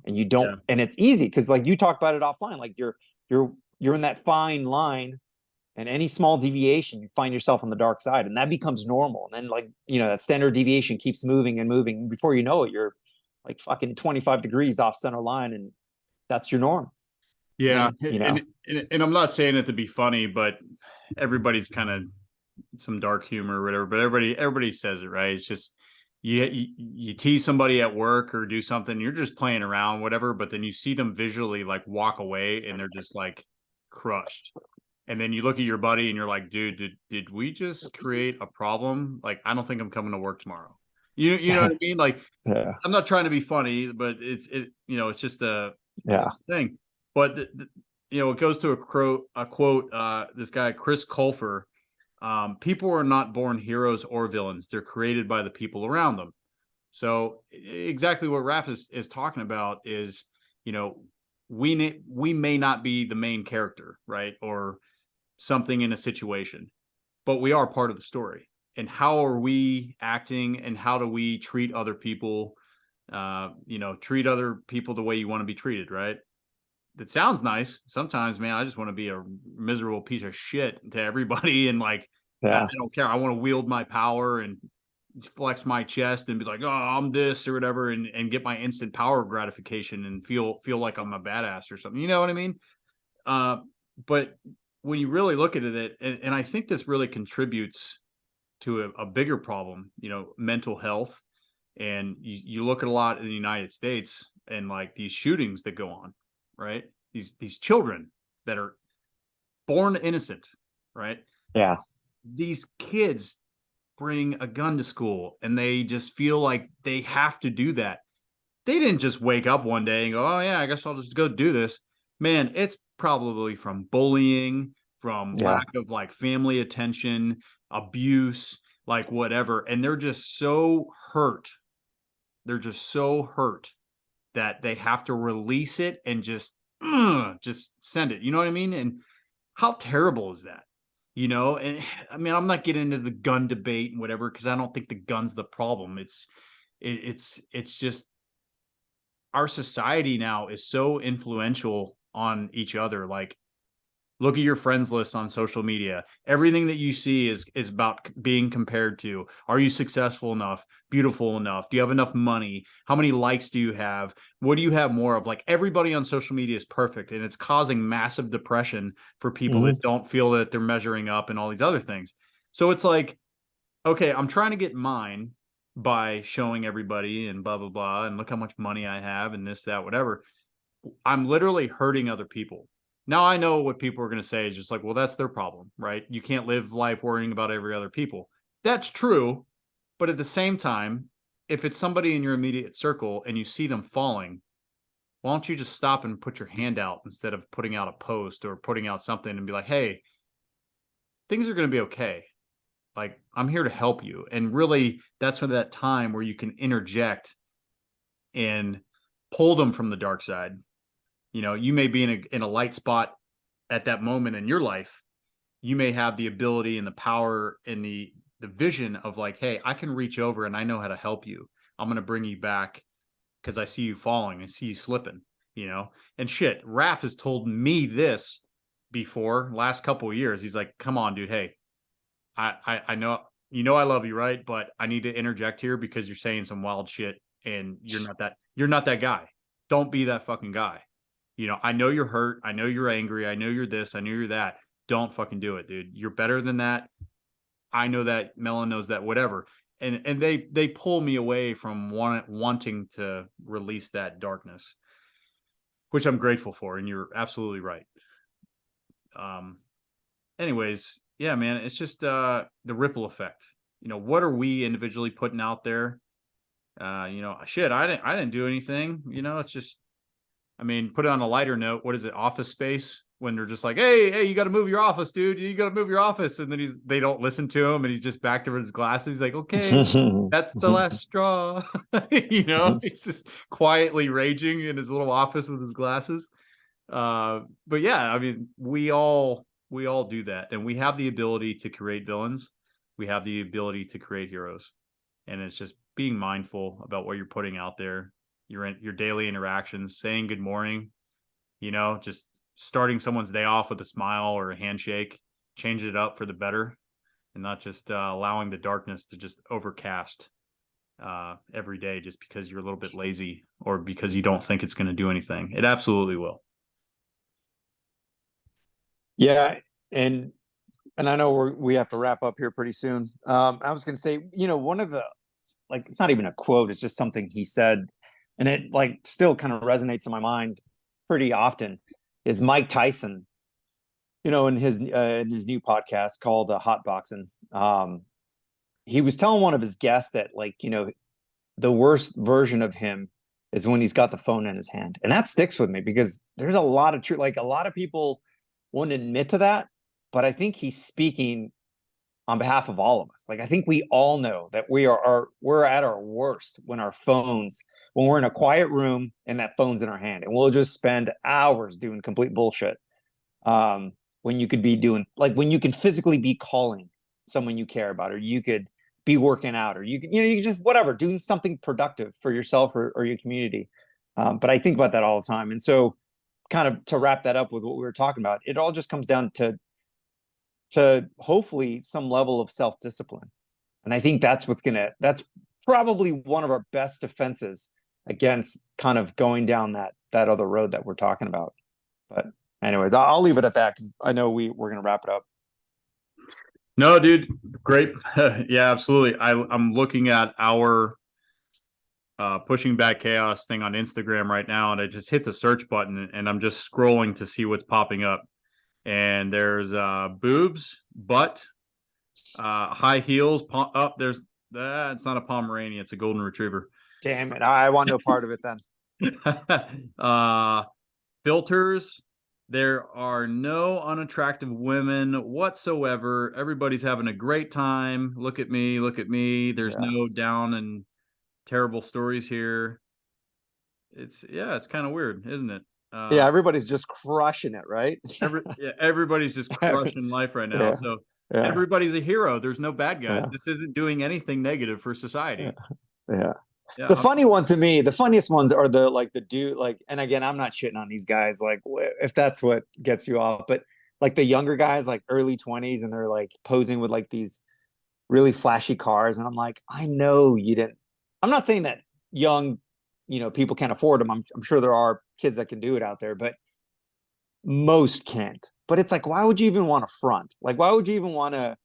and you don't, and it's easy because like you talk about it offline, like you're in that fine line, and any small deviation, you find yourself on the dark side, and that becomes normal. And then like, that standard deviation keeps moving and moving. Before you know it, you're like fucking 25 degrees off center line, and that's your norm. Yeah. And, and I'm not saying it to be funny, but everybody's kind of some dark humor or whatever, but everybody says it, right? It's just, you tease somebody at work or do something, you're just playing around, whatever, but then you see them visually like walk away and they're just like crushed. And then you look at your buddy and you're like, dude, did we just create a problem? Like, I don't think I'm coming to work tomorrow. You know what I mean? Like, yeah. I'm not trying to be funny, but it's just a thing. But it goes to a quote, this guy, Chris Colfer, people are not born heroes or villains. They're created by the people around them. So exactly what Raf is talking about is, we may not be the main character, right? Or something in a situation, but we are part of the story. And how are we acting, and how do we treat other people? Treat other people the way you want to be treated, right? That sounds nice. Sometimes, man, I just want to be a miserable piece of shit to everybody. And like, I don't care. I want to wield my power and flex my chest and be like, oh, I'm this or whatever, and get my instant power gratification and feel like I'm a badass or something. You know what I mean? But when you really look at it, and I think this really contributes to a bigger problem, mental health. And you look at a lot in the United States, and like these shootings that go on, right? These children that are born innocent, right? Yeah. These kids bring a gun to school and they just feel like they have to do that. They didn't just wake up one day and go, oh yeah, I guess I'll just go do this. Man, it's probably from bullying, from lack of like family attention, abuse, like whatever. And they're just so hurt. They're just so hurt that they have to release it and just send it. You know what I mean? And how terrible is that? And I mean, I'm not getting into the gun debate and whatever, because I don't think the gun's the problem. It's just our society now is so influential on each other. Like, look at your friends list on social media. Everything that you see is about being compared to. Are you successful enough? Beautiful enough? Do you have enough money? How many likes do you have? What do you have more of? Like, everybody on social media is perfect, and it's causing massive depression for people that don't feel that they're measuring up and all these other things. So it's like, okay, I'm trying to get mine by showing everybody and blah, blah, blah, and look how much money I have and this, that, whatever. I'm literally hurting other people. Now I know what people are going to say is just like, well, that's their problem, right? You can't live life worrying about every other people. That's true. But at the same time, if it's somebody in your immediate circle and you see them falling, why don't you just stop and put your hand out instead of putting out a post or putting out something and be like, hey, things are going to be okay. Like, I'm here to help you. And really, that's when that time where you can interject and pull them from the dark side. You may be in a light spot at that moment in your life. You may have the ability and the power and the vision of like, hey, I can reach over and I know how to help you. I'm going to bring you back because I see you falling. I see you slipping, and shit. Raf has told me this before, last couple of years. He's like, come on, dude. Hey, I know, I love you, right? But I need to interject here because you're saying some wild shit and you're not that guy. Don't be that fucking guy. You know, I know you're hurt. I know you're angry. I know you're this. I know you're that. Don't fucking do it, dude. You're better than that. I know that. Melon knows that. Whatever. And they pull me away from wanting to release that darkness, which I'm grateful for. And you're absolutely right. Anyways, yeah, man, it's just the ripple effect. You know, what are we individually putting out there? You know, shit, I didn't do anything. You know, it's just, I mean, put it on a lighter note. What is it? Office Space, when they're just like, hey, you got to move your office, dude. You got to move your office. And then they don't listen to him, and he's just back to his glasses. He's like, okay, that's the last straw. You know, he's just quietly raging in his little office with his glasses. But yeah, I mean, we all do that, and we have the ability to create villains. We have the ability to create heroes, and it's just being mindful about what you're putting out there, your daily interactions, saying good morning, you know, just starting someone's day off with a smile or a handshake, change it up for the better, and not just allowing the darkness to just overcast every day just because you're a little bit lazy or because you don't think it's going to do anything. It absolutely will. Yeah, and I know we have to wrap up here pretty soon. I was going to say, you know, one of the, like, it's not even a quote, it's just something he said, and it like still kind of resonates in my mind pretty often, is Mike Tyson, you know, in his new podcast called Hot Boxing. He was telling one of his guests that, like, you know, the worst version of him is when he's got the phone in his hand. And that sticks with me because there's a lot of truth. Like, a lot of people won't admit to that, but I think he's speaking on behalf of all of us. Like, I think we all know that we're at our worst when when we're in a quiet room and that phone's in our hand, and we'll just spend hours doing complete bullshit. When you could be doing, like, when you can physically be calling someone you care about, or you could be working out, or you could just whatever, doing something productive for yourself or your community. But I think about that all the time. And so, kind of to wrap that up with what we were talking about, it all just comes down to hopefully some level of self-discipline. And I think that's that's probably one of our best defenses against kind of going down that other road that we're talking about. But anyways, I'll leave it at that because I know we're going to wrap it up. No, dude, great. Yeah, absolutely. I'm looking at our Pushing Back Chaos thing on Instagram right now, and I just hit the search button, and I'm just scrolling to see what's popping up. And there's boobs, butt, high heels. There's it's not a Pomeranian, it's a golden retriever. Damn it, I want no part of it then. Filters. There are no unattractive women whatsoever. Everybody's having a great time. Look at me. Look at me. There's no down and terrible stories here. It's kind of weird, isn't it? Yeah, everybody's just crushing it, right? Everybody's just crushing life right now. So everybody's a hero. There's no bad guys. This isn't doing anything negative for society. Yeah. The funny one to me, the funniest ones are the dude, like, and again, I'm not shitting on these guys, like, if that's what gets you off, but like the younger guys, like early 20s, and they're like posing with like these really flashy cars. And I'm like, I know you didn't, I'm not saying that young, you know, people can't afford them. I'm sure there are kids that can do it out there, but most can't. But it's like, why would you even want to front? Like, why would you even want to,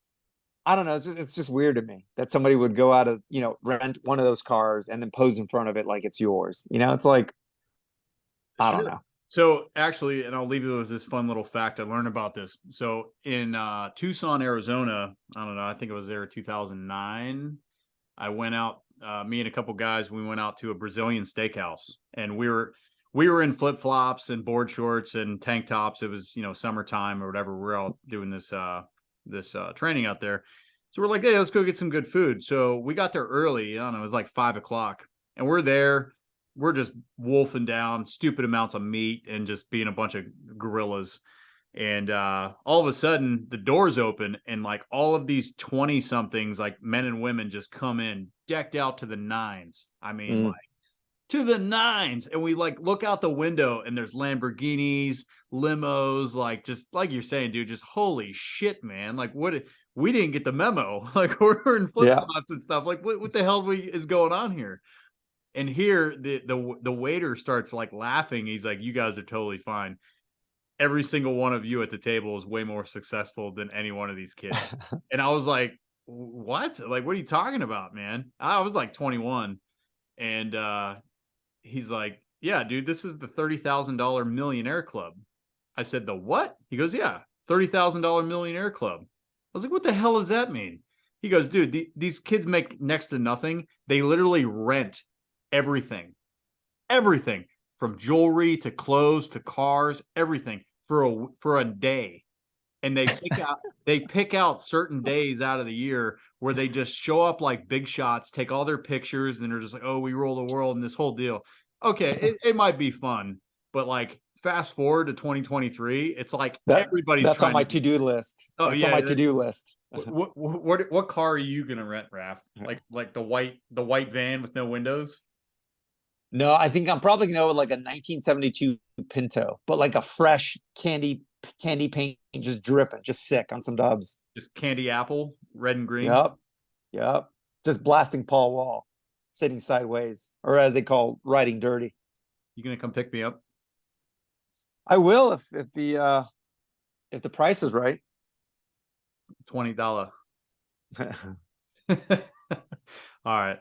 I don't know. It's just weird to me that somebody would go out of, you know, rent one of those cars and then pose in front of it like it's yours. You know, it's like, I don't know. So actually, and I'll leave you with this fun little fact I learned about this. So in Tucson, Arizona, I don't know, I think it was there 2009. I went out, me and a couple guys, we went out to a Brazilian steakhouse, and we were in flip flops and board shorts and tank tops. It was, you know, summertime or whatever. We're all doing this training out there. So we're like, hey, let's go get some good food. So we got there early. I don't know, it was like 5:00, and we're there. We're just wolfing down stupid amounts of meat and just being a bunch of gorillas. And all of a sudden the doors open, and like all of these 20 somethings, like men and women, just come in decked out to the nines. I mean, like to the nines. And we like look out the window, and there's Lamborghinis, limos, like, just like you're saying, dude, just holy shit, man. Like, what, we didn't get the memo. Like, we're in flip-flops and stuff. Like, what the hell is going on here? And here the waiter starts like laughing. He's like, "You guys are totally fine. Every single one of you at the table is way more successful than any one of these kids." And I was like, "What? Like, what are you talking about, man?" I was like 21, and he's like, "Yeah, dude, this is the $30,000 millionaire club." I said, "The what?" He goes, "Yeah, $30,000 millionaire club." I was like, "What the hell does that mean?" He goes, "Dude, these kids make next to nothing. They literally rent everything, everything from jewelry to clothes to cars, everything for a day." And they pick out certain days out of the year where they just show up like big shots, take all their pictures, and they're just like, "Oh, we rule the world," and this whole deal. Okay, it might be fun, but like fast forward to 2023, it's like everybody's That's on trying my to. to-do list. Oh That's on yeah, my to-do list. what car are you gonna rent, Raf? Like the white van with no windows? No, I think I'm probably gonna go with like a 1972 Pinto, but like a fresh candy paint, just dripping, just sick on some Dubs. Just candy apple, red and green. Yep, yep. Just blasting Paul Wall, sitting sideways, or as they call riding dirty. You gonna come pick me up? I will if the price is right. $20. All right.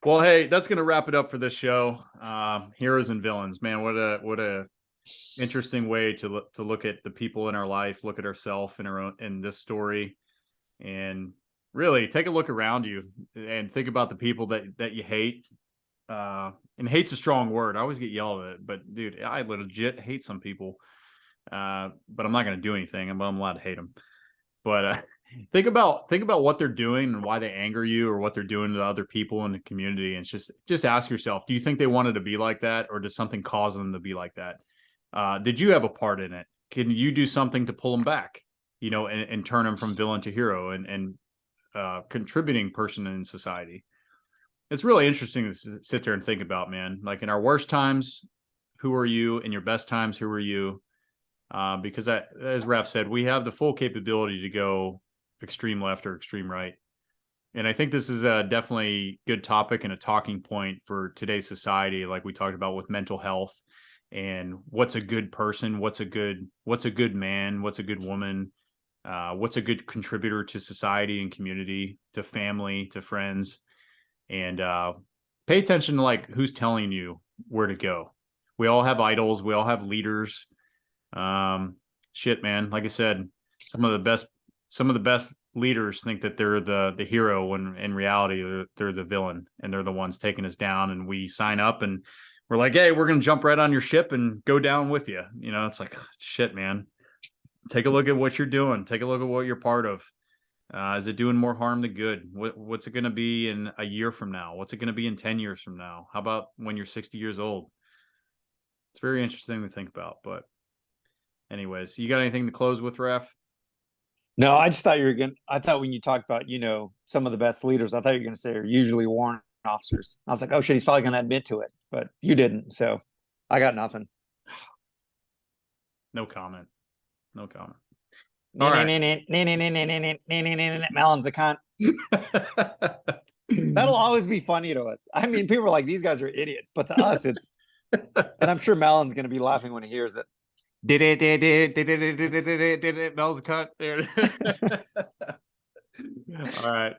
Well, hey, that's gonna wrap it up for this show. Heroes and villains, man. What a interesting way to look at the people in our life, look at ourselves in this story, and really take a look around you and think about the people that you hate. And hate's a strong word. I always get yelled at, but dude, I legit hate some people. But I'm not going to do anything. I'm allowed to hate them. But think about what they're doing and why they anger you, or what they're doing to other people in the community. And it's just ask yourself: do you think they wanted to be like that, or does something cause them to be like that? Did you have a part in it? Can you do something to pull them back? And turn them from villain to hero and contributing person in society. It's really interesting to sit there and think about, man. Like in our worst times, who are you? In your best times, who are you? Because as Raf said, we have the full capability to go extreme left or extreme right. And I think this is a definitely good topic and a talking point for today's society, like we talked about with mental health and what's a good person, what's a good man, what's a good woman, what's a good contributor to society and community, to family, to friends. And pay attention to like who's telling you where to go. We all have idols, we all have leaders. Shit, man. Like I said, some of the best leaders think that they're the hero when in reality they're the villain, and they're the ones taking us down. And we sign up and we're like, "Hey, we're gonna jump right on your ship and go down with you." It's like, shit, man. Take a look at what you're doing. Take a look at what you're part of. Is it doing more harm than good? What's it going to be in a year from now? What's it going to be in 10 years from now? How about when you're 60 years old? It's very interesting to think about. But anyways, you got anything to close with, Raf? No, I just thought I thought when you talked about, some of the best leaders, I thought you were gonna say are usually warrant officers. I was like, oh shit, he's probably gonna admit to it, but you didn't. So I got nothing. No comment. No comment. All right. Melon's a cunt. That'll always be funny to us. I mean, people are like, these guys are idiots, but to us, it's, and I'm sure Melon's going to be laughing when he hears it. Mel's a cunt. There. All right.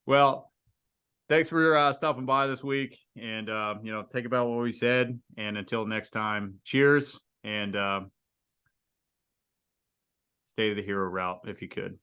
Well, thanks for stopping by this week, and think about what we said. And until next time, cheers, and stay the hero route if you could.